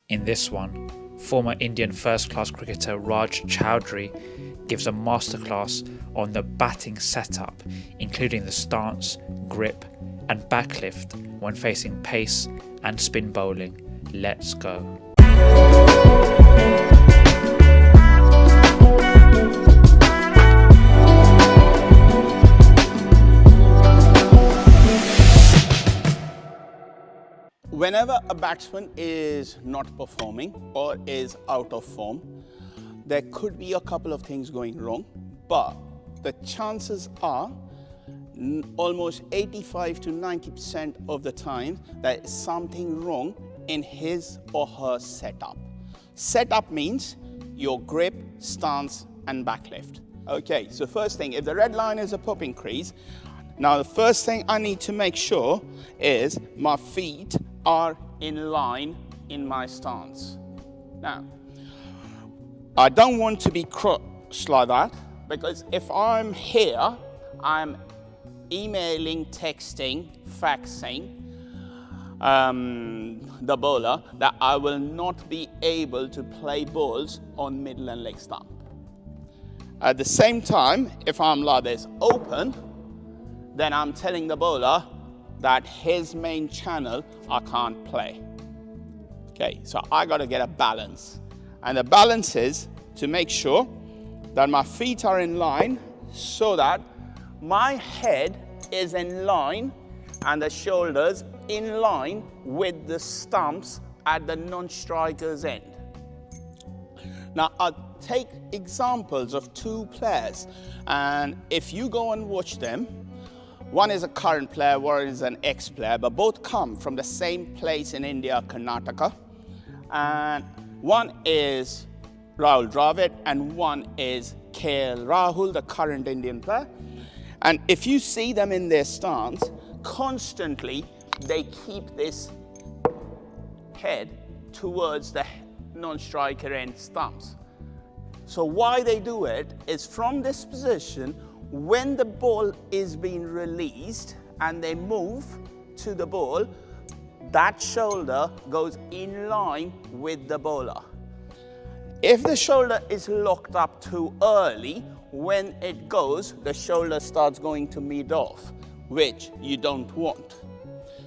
In this one, former Indian first-class cricketer Raj Chaudhuri gives a masterclass on the batting setup, including the stance, grip and backlift when facing pace and spin bowling. Let's go. Whenever a batsman is not performing or is out of form, there could be a couple of things going wrong, but the chances are almost 85 to 90% of the time there is something wrong in his or her setup. Setup means your grip, stance and backlift. Okay, so first thing, if the red line is a popping crease, now the first thing I need to make sure is my feet are in line in my stance. Now, I don't want to be crossed like that, because if I'm here, I'm emailing, texting, faxing the bowler that I will not be able to play balls on middle and leg stump. At the same time, if I'm like this open, then I'm telling the bowler that his main channel I can't play. Okay, so I got to get a balance. And the balance is to make sure that my feet are in line so that my head is in line and the shoulders in line with the stumps at the non-striker's end. Now, I'll take examples of two players, and if you go and watch them, one is a current player, one is an ex-player, but both come from the same place in India, Karnataka. And one is Rahul Dravid and one is KL Rahul, the current Indian player. And if you see them in their stance, constantly they keep this head towards the non-striker end stumps. So why they do it is from this position, when the ball is being released and they move to the ball, that shoulder goes in line with the bowler. If the shoulder is locked up too early, when it goes, the shoulder starts going to mid off, which you don't want.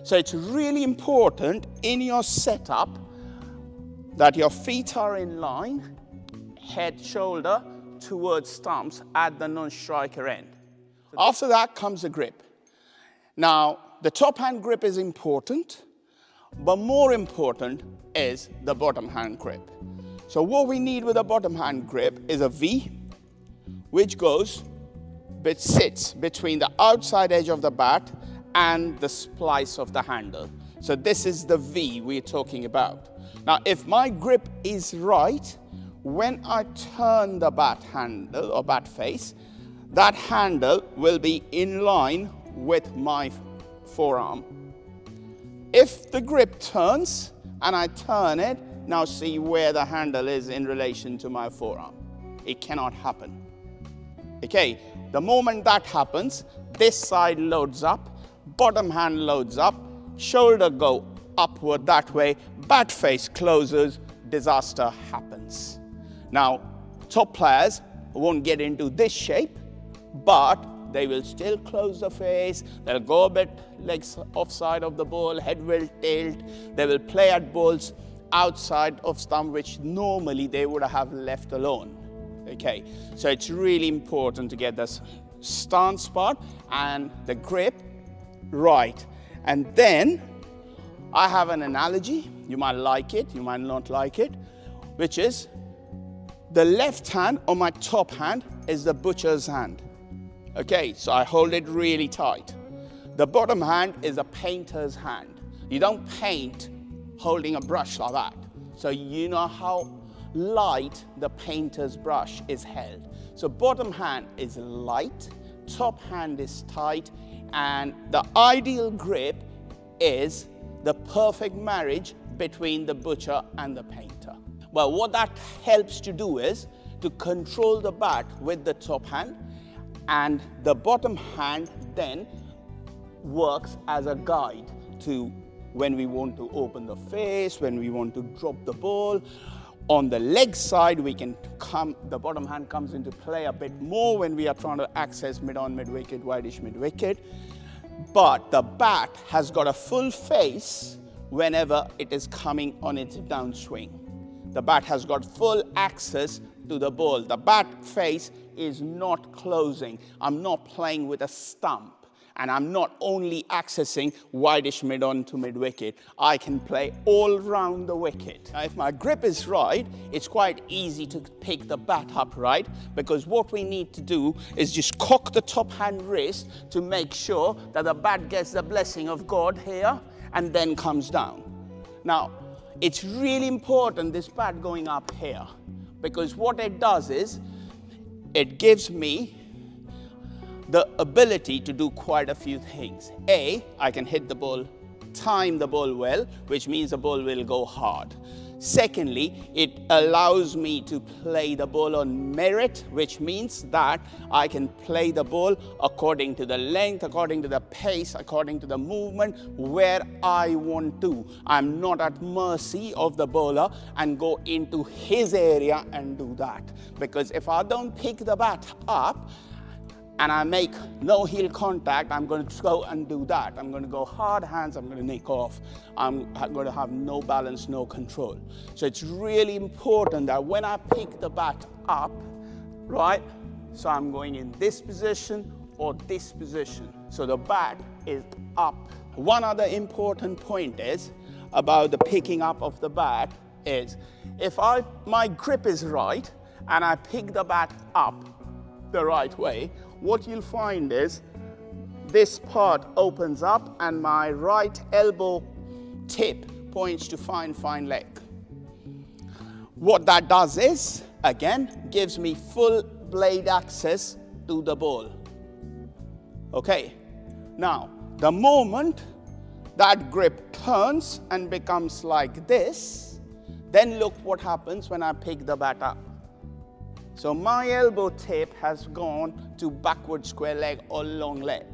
So it's really important in your setup that your feet are in line, head, shoulder, towards stumps at the non-striker end. After that comes the grip. Now, the top hand grip is important, but more important is the bottom hand grip. So what we need with a bottom hand grip is a V, which sits between the outside edge of the bat and the splice of the handle. So this is the V we're talking about. Now, if my grip is right, when I turn the bat handle or bat face, that handle will be in line with my forearm. If the grip turns and I turn it, now see where the handle is in relation to my forearm. It cannot happen. Okay, the moment that happens, this side loads up, bottom hand loads up, shoulder go upward that way, bat face closes, disaster happens. Now, top players won't get into this shape, but they will still close the face, they'll go a bit legs offside of the ball, head will tilt, they will play at balls outside of stump, which normally they would have left alone. Okay, so it's really important to get this stance part and the grip right. And then I have an analogy, you might like it, you might not like it, which is the left hand on my top hand is the butcher's hand. Okay, so I hold it really tight. The bottom hand is a painter's hand. You don't paint holding a brush like that. So you know how light the painter's brush is held. So bottom hand is light, top hand is tight, and the ideal grip is the perfect marriage between the butcher and the painter. Well, what that helps to do is to control the bat with the top hand, and the bottom hand then works as a guide to when we want to open the face, when we want to drop the ball. On the leg side, we can come, the bottom hand comes into play a bit more when we are trying to access mid-on, mid-wicket, wide-ish mid-wicket. But the bat has got a full face whenever it is coming on its downswing. The bat has got full access to the ball. The bat face is not closing. I'm not playing with a stump. And I'm not only accessing wide-ish mid-on to mid-wicket. I can play all round the wicket. Now, if my grip is right, it's quite easy to pick the bat up right, because what we need to do is just cock the top hand wrist to make sure that the bat gets the blessing of God here and then comes down. Now, it's really important, this bat going up here, because what it does is it gives me the ability to do quite a few things. A, I can hit the ball, time the ball well, which means the ball will go hard. Secondly, it allows me to play the ball on merit, which means that I can play the ball according to the length, according to the pace, according to the movement, where I want to. I'm not at mercy of the bowler and go into his area and do that. Because if I don't pick the bat up, and I make no heel contact, I'm going to go and do that. I'm going to go hard hands, I'm going to nick off. I'm going to have no balance, no control. So it's really important that when I pick the bat up, right, so I'm going in this position or this position. So the bat is up. One other important point is about the picking up of the bat is, if my grip is right and I pick the bat up the right way, what you'll find is this part opens up and my right elbow tip points to fine leg. What that does is, again, gives me full blade access to the ball. Okay, now the moment that grip turns and becomes like this, then look what happens when I pick the bat up. So my elbow tip has gone to backward square leg or long leg.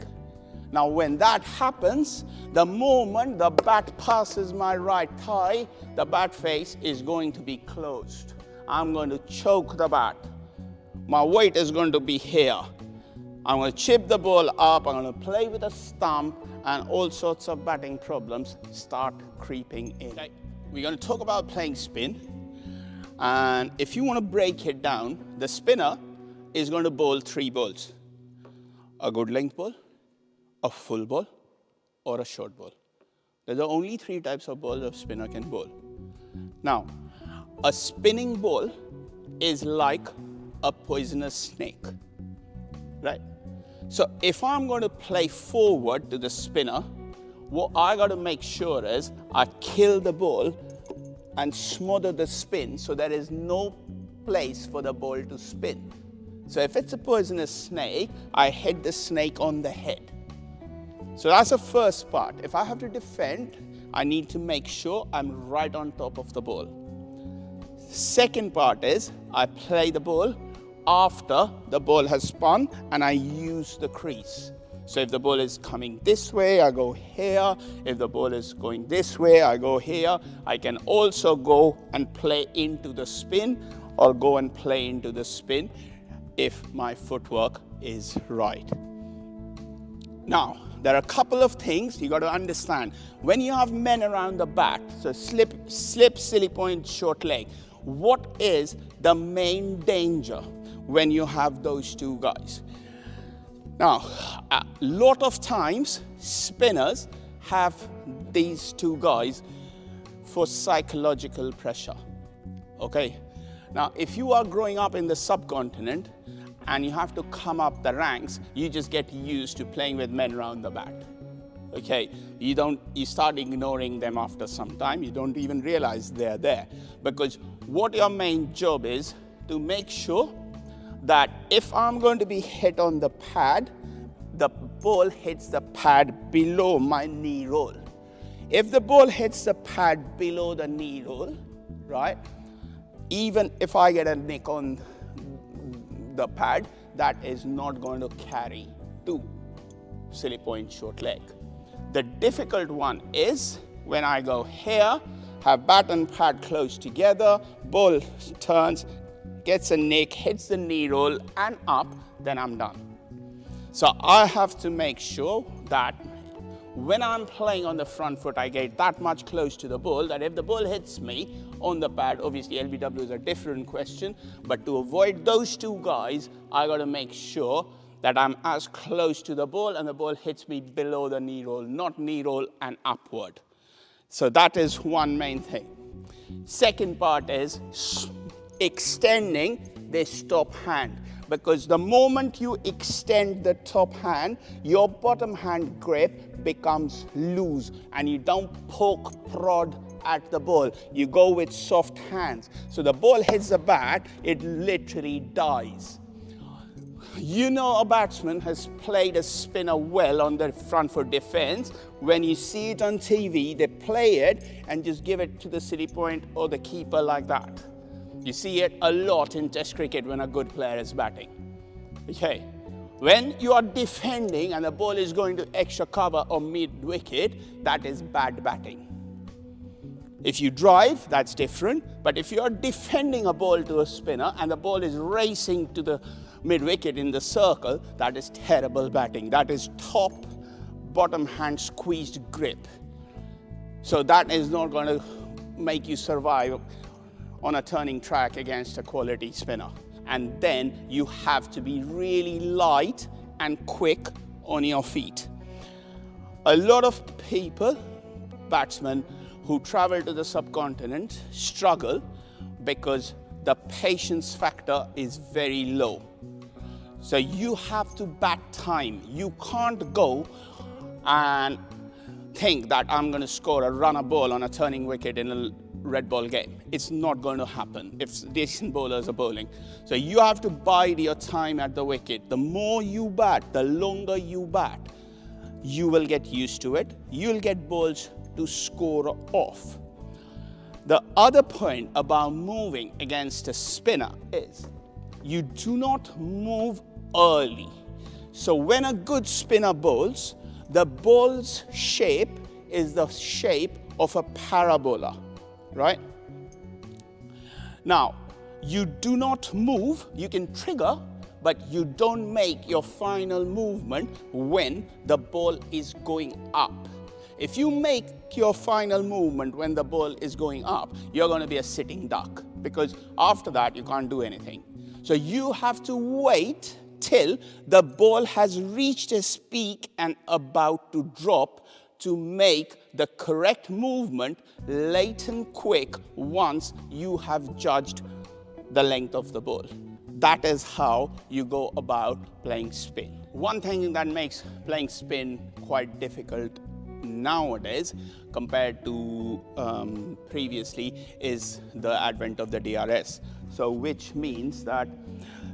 Now when that happens, the moment the bat passes my right thigh, the bat face is going to be closed. I'm going to choke the bat. My weight is going to be here. I'm going to chip the ball up, I'm going to play with a stump, and all sorts of batting problems start creeping in. Okay. We're going to talk about playing spin. And if you want to break it down, the spinner is going to bowl 3 balls. A good length ball, a full ball, or a short ball. There's only 3 types of balls a spinner can bowl. Now, a spinning ball is like a poisonous snake, right? So if I'm going to play forward to the spinner, what I got to make sure is I kill the ball and smother the spin so there is no place for the ball to spin. So if it's a poisonous snake, I hit the snake on the head. So that's the first part. If I have to defend, I need to make sure I'm right on top of the ball. Second part is I play the ball after the ball has spun and I use the crease. So if the ball is coming this way, I go here. If the ball is going this way, I go here. I can also go and play into the spin or go and play into the spin if my footwork is right. Now, there are a couple of things you got to understand. When you have men around the bat, so slip, silly point, short leg, what is the main danger when you have those 2 guys? Now, a lot of times, spinners have these 2 guys for psychological pressure, okay? Now, if you are growing up in the subcontinent and you have to come up the ranks, you just get used to playing with men around the bat, okay? You start ignoring them after some time. You don't even realize they're there. Because what your main job is to make sure that if I'm going to be hit on the pad, the ball hits the pad below my knee roll. If the ball hits the pad below the knee roll, right, even if I get a nick on the pad, that is not going to carry to silly point short leg. The difficult one is when I go here, have bat and pad close together, ball turns, gets a nick, hits the knee roll and up, then I'm done. So I have to make sure that when I'm playing on the front foot, I get that much close to the ball that if the ball hits me on the pad, obviously LBW is a different question, but to avoid those two guys, I got to make sure that I'm as close to the ball and the ball hits me below the knee roll, not knee roll and upward. So that is one main thing. Second part is extending this top hand, because the moment you extend the top hand, your bottom hand grip becomes loose and you don't poke, prod at the ball. You go with soft hands. So the ball hits the bat, it literally dies. You know a batsman has played a spinner well on the front foot defense. When you see it on TV, they play it and just give it to the city point or the keeper like that. You see it a lot in Test cricket when a good player is batting. Okay, when you are defending and the ball is going to extra cover or mid-wicket, that is bad batting. If you drive, that's different. But if you are defending a ball to a spinner and the ball is racing to the mid-wicket in the circle, that is terrible batting. That is top bottom hand squeezed grip. So that is not going to make you survive on a turning track against a quality spinner. And then you have to be really light and quick on your feet. A lot of people, batsmen who travel to the subcontinent, struggle because the patience factor is very low. So you have to bat time. You can't go and think that I'm going to score a runner ball on a turning wicket in a red ball game. It's not going to happen if decent bowlers are bowling. So you have to bide your time at the wicket. The more you bat, the longer you bat, you will get used to it. You'll get balls to score off. The other point about moving against a spinner is you do not move early. So when a good spinner bowls, the ball's shape is the shape of a parabola, right? Now, you do not move, you can trigger, but you don't make your final movement when the ball is going up. If you make your final movement when the ball is going up, you're going to be a sitting duck, because after that you can't do anything. So you have to wait till the ball has reached its peak and about to drop to make the correct movement late and quick once you have judged the length of the ball. That is how you go about playing spin. One thing that makes playing spin quite difficult nowadays compared to previously is the advent of the DRS. So which means that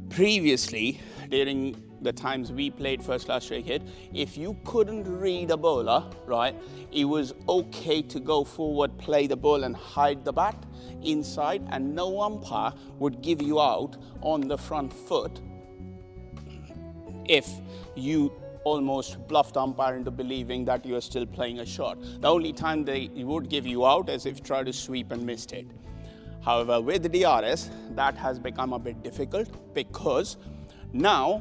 previously, during the times we played first class cricket, if you couldn't read a bowler, right, it was okay to go forward, play the ball and hide the bat inside, and no umpire would give you out on the front foot if you almost bluffed umpire into believing that you are still playing a shot. The only time they would give you out is if you try to sweep and missed it. However, with the DRS, that has become a bit difficult, because now,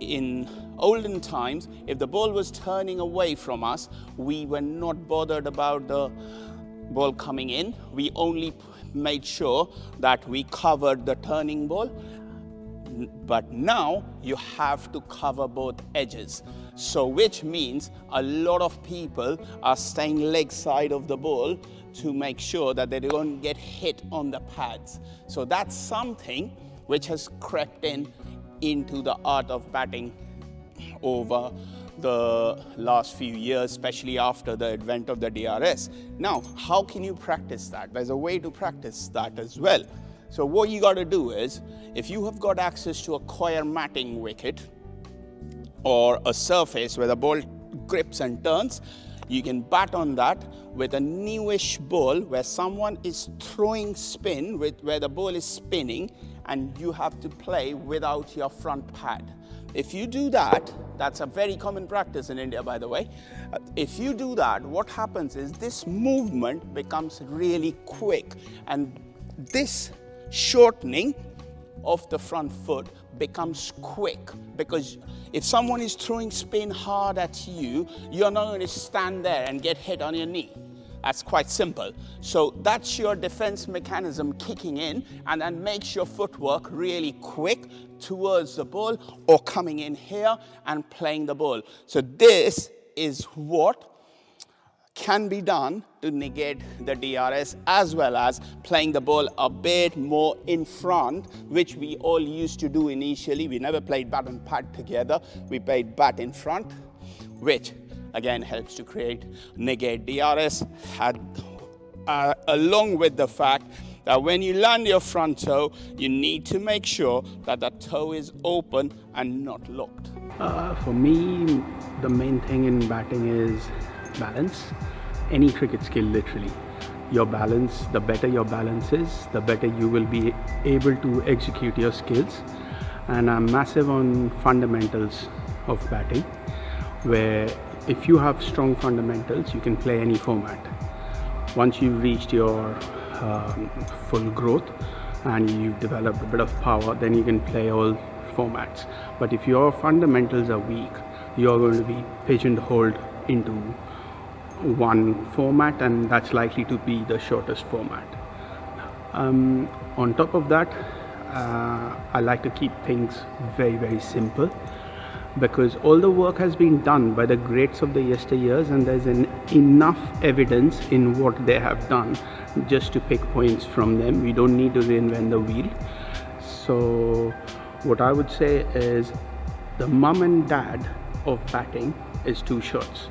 in olden times, if the ball was turning away from us, we were not bothered about the ball coming in. We only made sure that we covered the turning ball. But now you have to cover both edges. So which means a lot of people are staying leg side of the ball to make sure that they don't get hit on the pads. So that's something which has crept into the art of batting over the last few years, especially after the advent of the DRS. Now, how can you practice that? There's a way to practice that as well. So what you got to do is, if you have got access to a coir matting wicket or a surface where the ball grips and turns, You can bat on that with a newish ball where someone is throwing spin, where the ball is spinning, and you have to play without your front pad. If you do that, that's a very common practice in India, by the way. If you do that, what happens is this movement becomes really quick, and this shortening of the front foot becomes quick, because if someone is throwing spin hard at you, you're not going to stand there and get hit on your knee. That's quite simple. So that's your defense mechanism kicking in, and that makes your footwork really quick towards the ball or coming in here and playing the ball. So this is what can be done to negate the DRS, as well as playing the ball a bit more in front, which we all used to do initially. We never played bat and pad together. We played bat in front, which again helps to negate DRS, along with the fact that when you land your front toe, you need to make sure that the toe is open and not locked. For me, the main thing in batting is balance. Any cricket skill, literally. Your balance, the better your balance is, the better you will be able to execute your skills. And I'm massive on fundamentals of batting, where if you have strong fundamentals, you can play any format. Once you've reached your full growth and you've developed a bit of power, then you can play all formats. But if your fundamentals are weak, you're going to be pigeonholed into one format, and that's likely to be the shortest format. On top of that, I like to keep things very, very simple, because all the work has been done by the greats of the yesteryears, and there's enough evidence in what they have done just to pick points from them. We don't need to reinvent the wheel. So what I would say is the mum and dad of batting is two shots.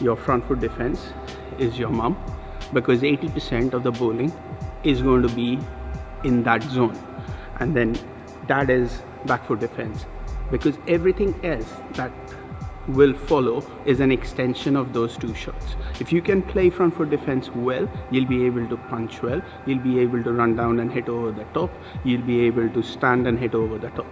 Your front foot defense is your mum, because 80% of the bowling is going to be in that zone, and then dad is back foot defense, because everything else that will follow is an extension of those two shots. If you can play front foot defense well, you'll be able to punch well, you'll be able to run down and hit over the top, you'll be able to stand and hit over the top.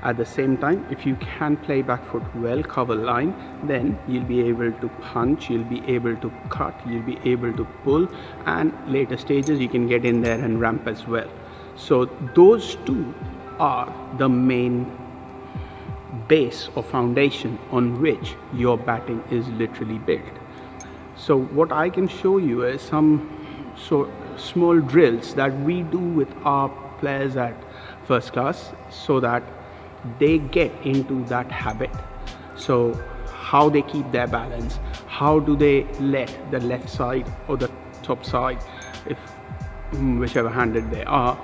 At the same time, if you can play back foot well, cover line, then you'll be able to punch, you'll be able to cut, you'll be able to pull, and later stages you can get in there and ramp as well. So those two are the main base or foundation on which your batting is literally built. So what I can show you is some small drills that we do with our players at first class, so that they get into that habit. So how they keep their balance, how do they let the left side or the top side, if whichever handed they are,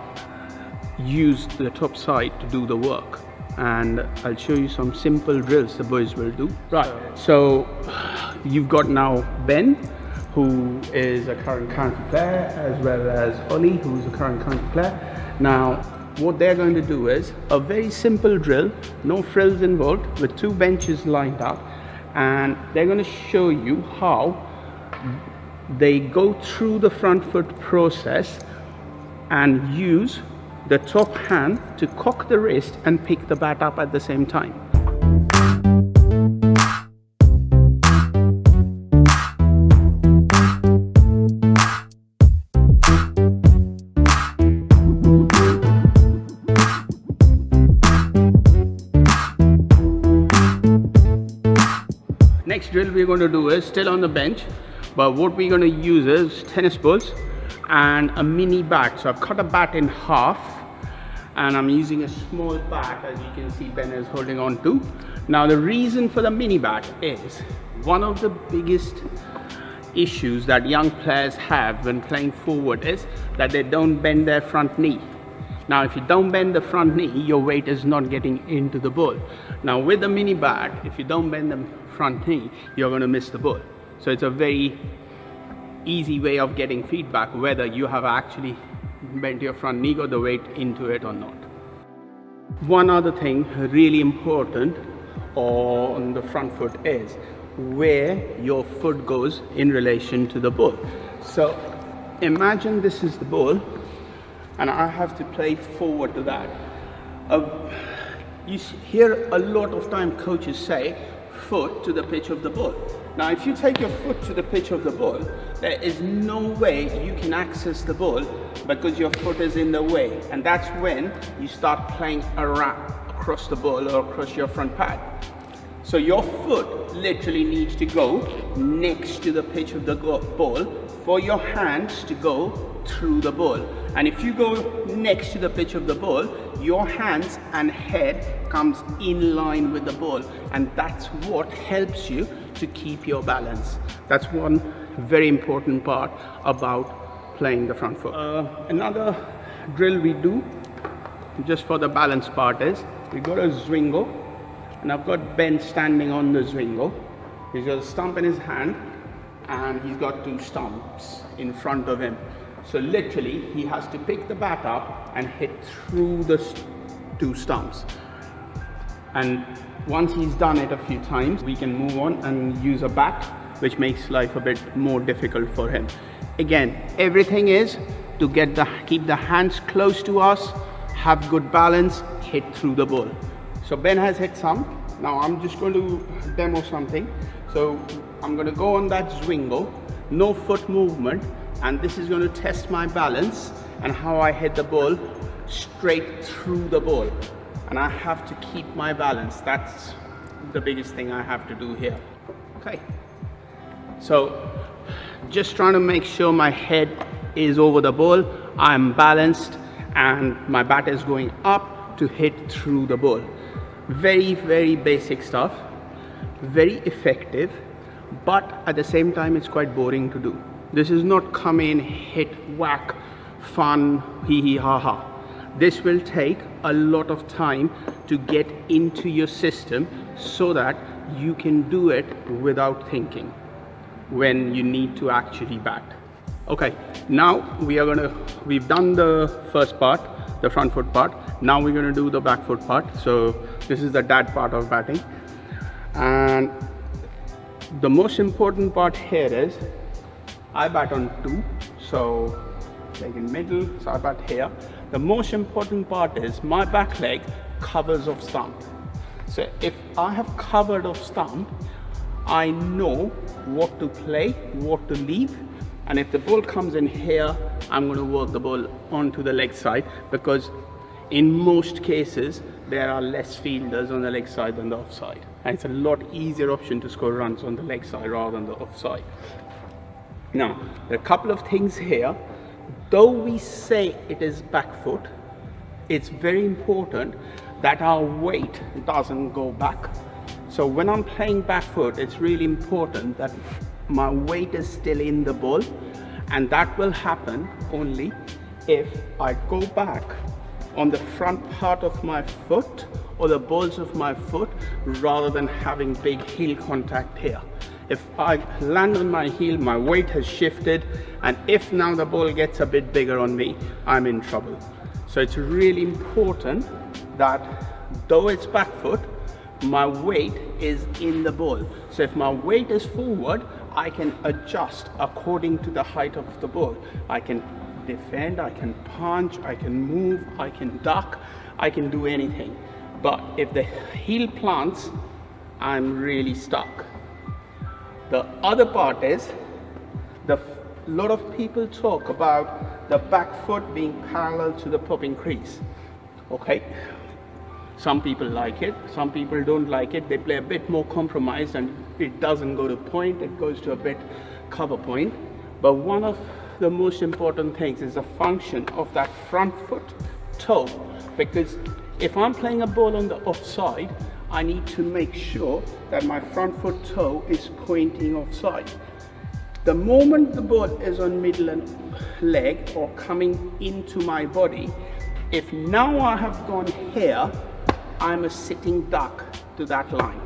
use the top side to do the work. And I'll show you some simple drills the boys will do. Right, so you've got now Ben, who is a current county player, as well as Ollie, who's a current county player. Now what they're going to do is a very simple drill, no frills involved, with two benches lined up, and they're going to show you how they go through the front foot process and use the top hand to cock the wrist and pick the bat up at the same time. Next drill we're going to do is still on the bench, but what we're going to use is tennis balls and a mini bat. So I've cut a bat in half, and I'm using a small bat, as you can see Ben is holding on to. Now the reason for the mini bat is one of the biggest issues that young players have when playing forward is that they don't bend their front knee. Now if you don't bend the front knee, your weight is not getting into the ball. Now with the mini bat, if you don't bend the front knee, you're going to miss the ball. So it's a very easy way of getting feedback whether you have actually bent your front knee, got the weight into it or not. One other thing really important on the front foot is where your foot goes in relation to the ball. So imagine this is the ball and I have to play forward to that. You hear a lot of time coaches say foot to the pitch of the ball. Now if you take your foot to the pitch of the ball, there is no way you can access the ball because your foot is in the way, and that's when you start playing around across the ball or across your front pad. So your foot literally needs to go next to the pitch of the ball for your hands to go through the ball. And if you go next to the pitch of the ball, your hands and head comes in line with the ball, and that's what helps you to keep your balance. That's one very important part about playing the front foot. Another drill we do just for the balance part is we got a Zwingo, and I've got Ben standing on the Zwingo. He's got a stump in his hand and he's got two stumps in front of him. So literally he has to pick the bat up and hit through the two stumps. And once he's done it a few times, we can move on and use a bat, which makes life a bit more difficult for him. Again, everything is to keep the hands close to us, have good balance, hit through the ball. So Ben has hit some. Now I'm just going to demo something. So I'm going to go on that Zwingo, no foot movement, and this is going to test my balance and how I hit the ball straight through the ball. And I have to keep my balance. That's the biggest thing I have to do here. Okay. So just trying to make sure my head is over the ball, I'm balanced, and my bat is going up to hit through the ball. Very, very basic stuff, very effective, but at the same time it's quite boring to do. This is not come in, hit, whack, fun, hee hee ha ha. This will take a lot of time to get into your system so that you can do it without thinking when you need to actually bat. Okay, now we've done the first part, the front foot part. Now we're going to do the back foot part. So this is the dad part of batting, and the most important part here is I bat on two, so like in middle, so I bat here. The most important part is my back leg covers of stump. So if I have covered of stump, I know what to play, what to leave, and if the ball comes in here, I'm going to work the ball onto the leg side, because in most cases there are less fielders on the leg side than the offside, and it's a lot easier option to score runs on the leg side rather than the offside. Now there are a couple of things here. Though we say it is back foot, it's very important that our weight doesn't go back. So when I'm playing back foot, it's really important that my weight is still in the ball, and that will happen only if I go back on the front part of my foot or the balls of my foot rather than having big heel contact here. If I land on my heel, my weight has shifted, and if now the ball gets a bit bigger on me, I'm in trouble. So it's really important that though it's back foot, my weight is in the ball. So if my weight is forward, I can adjust according to the height of the ball. I can defend, I can punch, I can move, I can duck, I can do anything. But if the heel plants, I'm really stuck. The other part is, a lot of people talk about the back foot being parallel to the popping crease. Okay, some people like it, some people don't like it. They play a bit more compromised and it doesn't go to point, it goes to a bit cover point. But one of the most important things is the function of that front foot toe, because if I'm playing a ball on the offside, I need to make sure that my front foot toe is pointing offside. The moment the ball is on middle and leg or coming into my body, if now I have gone here, I'm a sitting duck to that line.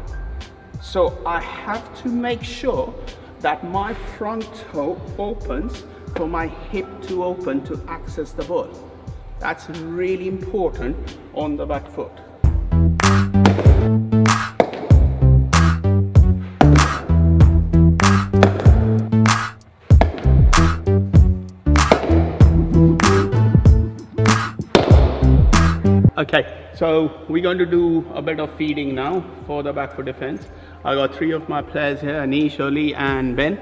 So I have to make sure that my front toe opens for my hip to open to access the ball. That's really important on the back foot. Okay, so we're going to do a bit of feeding now for the back foot defense. I got 3 of my players here, Anish, Oli and Ben.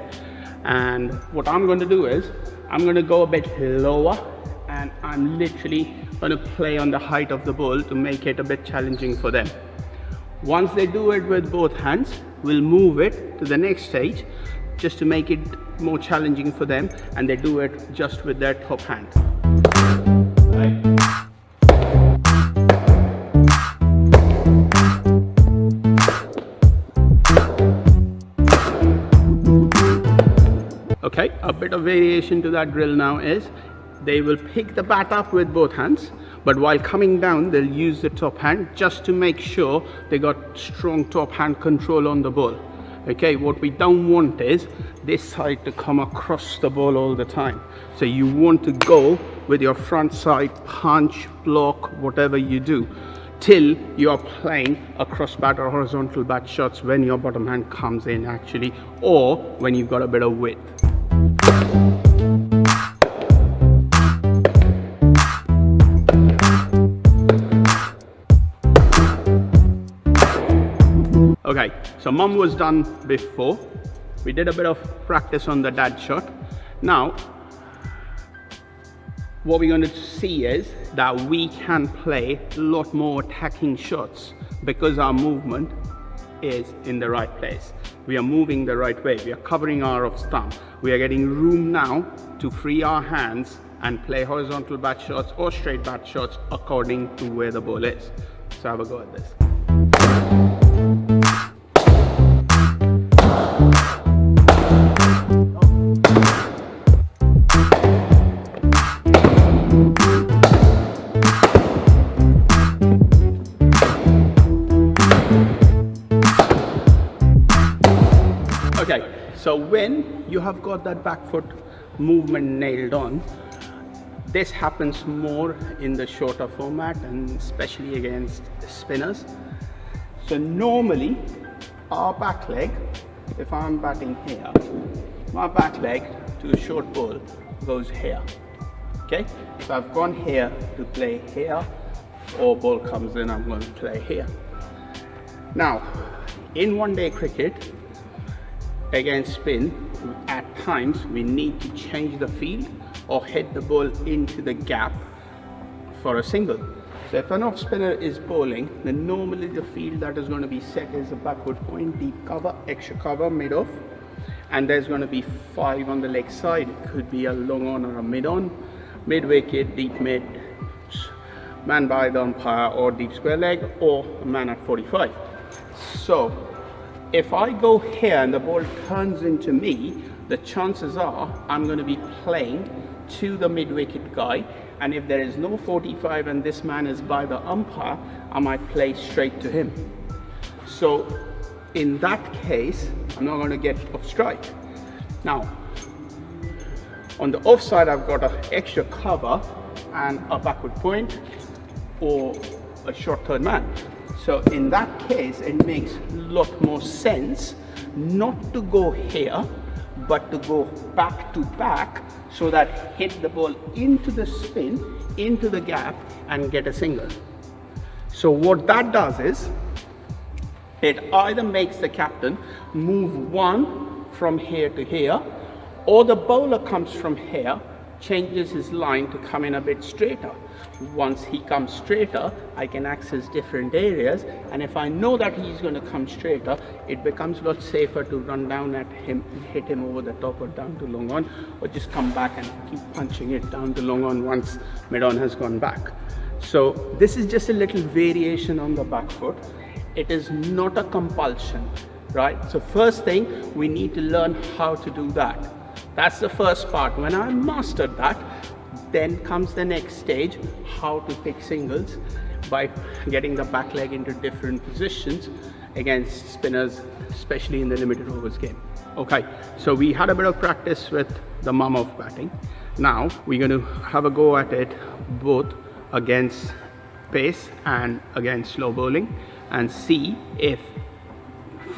And what I'm going to do is, I'm going to go a bit lower and I'm literally going to play on the height of the ball to make it a bit challenging for them. Once they do it with both hands, we'll move it to the next stage just to make it more challenging for them, and they do it just with their top hand. Right. Okay, a bit of variation to that drill now is they will pick the bat up with both hands, but while coming down they'll use the top hand just to make sure they got strong top hand control on the ball. Okay, what we don't want is this side to come across the ball all the time. So you want to go with your front side punch, block, whatever you do, till you are playing a cross bat or horizontal bat shots when your bottom hand comes in actually, or when you've got a bit of width. Okay, so mum was done before. We did a bit of practice on the dad shot. Now, what we're going to see is that we can play a lot more attacking shots because our movement is in the right place. We are moving the right way. We are covering our off stump. We are getting room now to free our hands and play horizontal bat shots or straight bat shots according to where the ball is. So have a go at this. Okay, so when you have got that back foot movement nailed on, this happens more in the shorter format and especially against spinners. So normally our back leg, if I'm batting here, my back leg to a short ball goes here. Okay, so I've gone here to play here, or ball comes in, I'm going to play here. Now, in one-day cricket, against spin, at times we need to change the field or hit the ball into the gap for a single. So if an off spinner is bowling, then normally the field that is going to be set is a backward point, deep cover, extra cover, mid off, and there's going to be 5 on the leg side. It could be a long on or a mid on, mid wicket, deep mid, man by the umpire, or deep square leg, or a man at 45. So if I go here and the ball turns into me, the chances are I'm going to be playing to the mid-wicket guy, and if there is no 45 and this man is by the umpire, I might play straight to him. So in that case, I'm not going to get off strike. Now, on the offside, I've got an extra cover and a backward point or a short third man. So in that case, it makes a lot more sense not to go here, but to go back to back, so that hit the ball into the spin, into the gap, and get a single. So what that does is, it either makes the captain move one from here to here, or the bowler comes from here, changes his line to come in a bit straighter. Once he comes straighter, I can access different areas, and if I know that he's going to come straighter, it becomes a lot safer to run down at him and hit him over the top or down to long on, or just come back and keep punching it down to long on once mid on has gone back. So this is just a little variation on the back foot. It is not a compulsion, right? So first thing, we need to learn how to do that. That's the first part. When I mastered that, then comes the next stage, how to pick singles by getting the back leg into different positions against spinners, especially in the limited overs game. Okay, so we had a bit of practice with the mum of batting. Now we're going to have a go at it both against pace and against slow bowling, and see if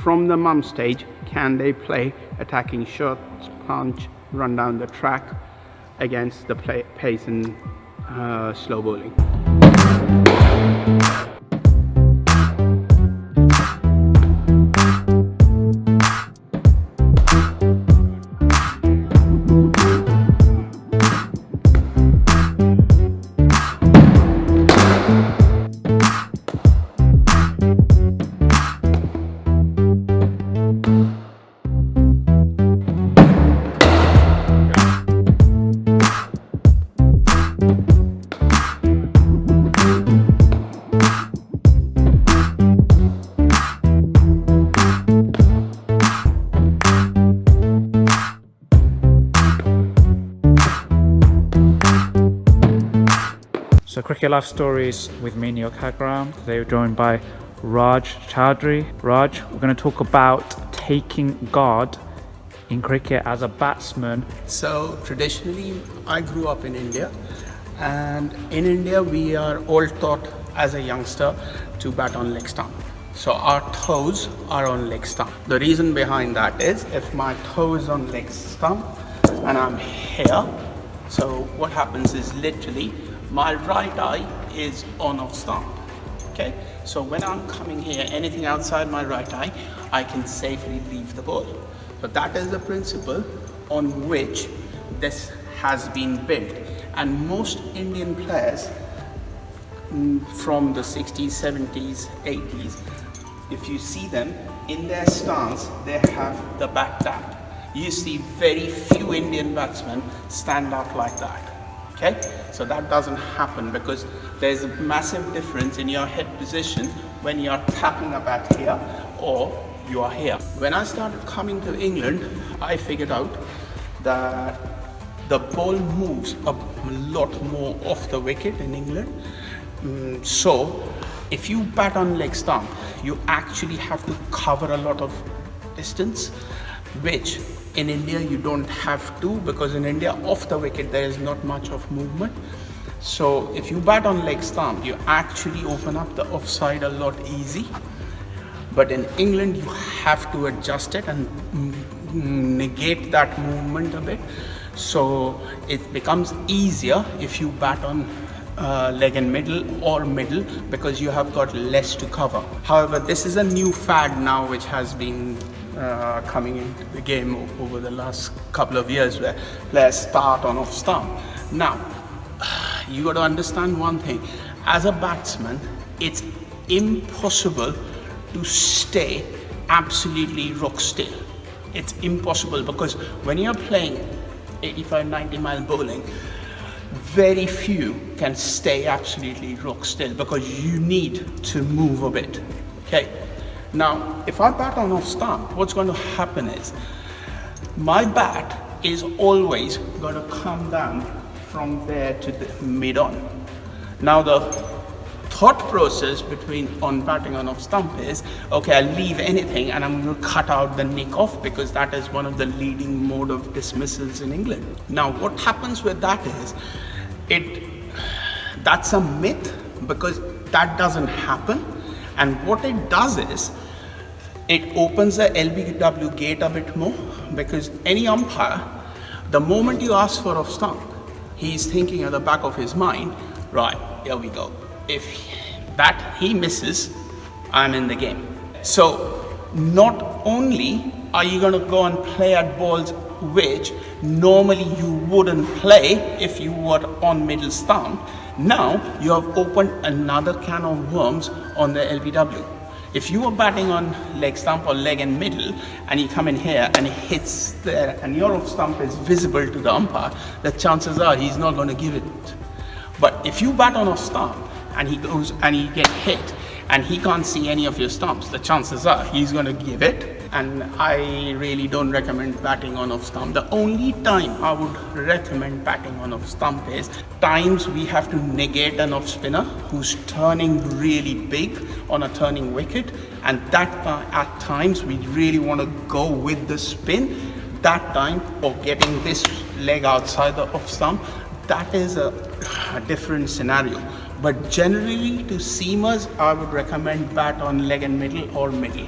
from the mum stage can they play attacking shots, punch, run down the track against the pace and slow bowling. So Cricket Life Stories with me, Neel Khagram. Today we're joined by Raj Chaudhuri. Raj, we're going to talk about taking guard in cricket as a batsman. So traditionally, I grew up in India, and in India we are all taught as a youngster to bat on leg stump. So our toes are on leg stump. The reason behind that is if my toe is on leg stump and I'm here, so what happens is literally my right eye is on off stump. Okay, so when I'm coming here, anything outside my right eye, I can safely leave the ball. So that is the principle on which this has been built. And most Indian players from the 60s, 70s, 80s, if you see them in their stance, they have the bat tapped. You see very few Indian batsmen stand up like that. Okay, so that doesn't happen because there's a massive difference in your head position when you're tapping a bat here or you are here. When I started coming to England, I figured out that the ball moves a lot more off the wicket in England. So if you bat on leg stump, you actually have to cover a lot of distance, which in India you don't have to, because in India off the wicket there is not much of movement. So if you bat on leg stump, you actually open up the offside a lot easy. But in England you have to adjust it and negate that movement a bit. So it becomes easier if you bat on leg and middle or middle, because you have got less to cover. However, this is a new fad now which has been coming into the game over the last couple of years, where players start on off stump. Now, you got to understand one thing. As a batsman, it's impossible to stay absolutely rock still. It's impossible, because when you're playing 85-90 mile bowling, very few can stay absolutely rock still, because you need to move a bit. Okay. Now, if I bat on off stump, what's going to happen is my bat is always going to come down from there to the mid on. Now, the thought process between on batting on off stump is, okay, I'll leave anything and I'm going to cut out the nick off, because that is one of the leading mode of dismissals in England. Now, what happens with that is, that's a myth, because that doesn't happen. And what it does is, it opens the LBW gate a bit more, because any umpire, the moment you ask for off stump, he's thinking at the back of his mind, right, here we go. If that he misses, I'm in the game. So not only are you going to go and play at balls which normally you wouldn't play if you were on middle stump, now you have opened another can of worms on the LBW. If you are batting on leg stump or leg and middle, and you come in here and it hits there and your off stump is visible to the umpire, the chances are he's not going to give it. But if you bat on off stump and he goes and he get hit and he can't see any of your stumps, the chances are he's going to give it. And I really don't recommend batting on off stump. The only time I would recommend batting on off stump is times we have to negate an off spinner who's turning really big on a turning wicket, and that at times we really want to go with the spin. That time, or getting this leg outside the off stump, that is a different scenario. But generally to seamers, I would recommend bat on leg and middle or middle.